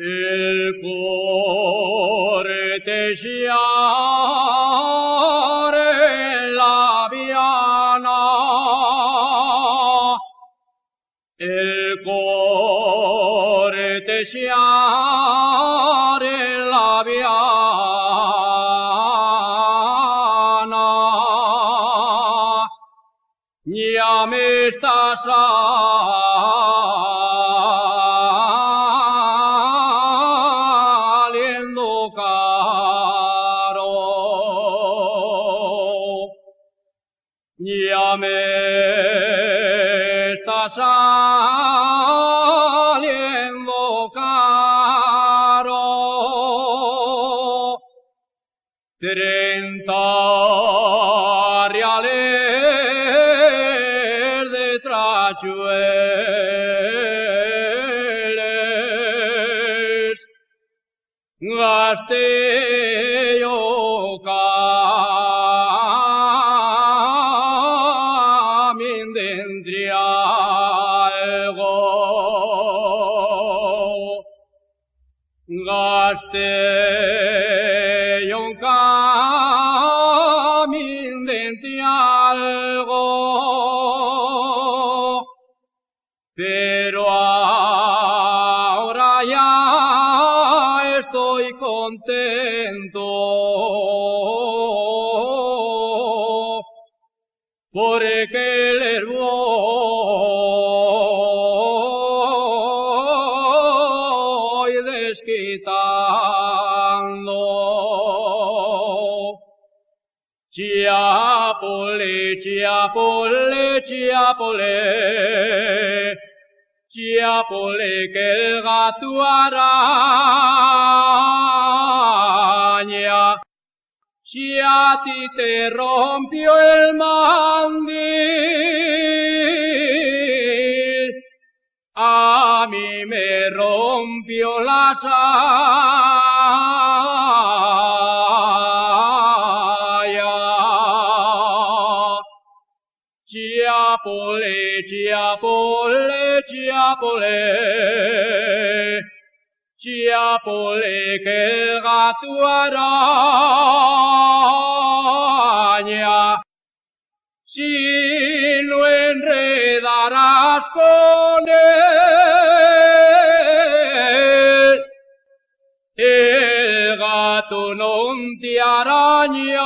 Il corteggiare la piana, il corteggiare la piana, ya me estás saliendo caro, ya me estás saliendo caro, 30 reales de trachueles gasté yo camín de algo, gasté yo un camín de algo, pero ahora ya estoy contento, porque les voy desquitando. Chiapole, chiapole, chiapole, chiapole, que el gato araña. Si a ti te rompió el mandil, a mí me rompió la saya. Chiapole, chiapole, chiapole, chiapole, que el gato araña. Si lo enredarás con él, el gato no te araña.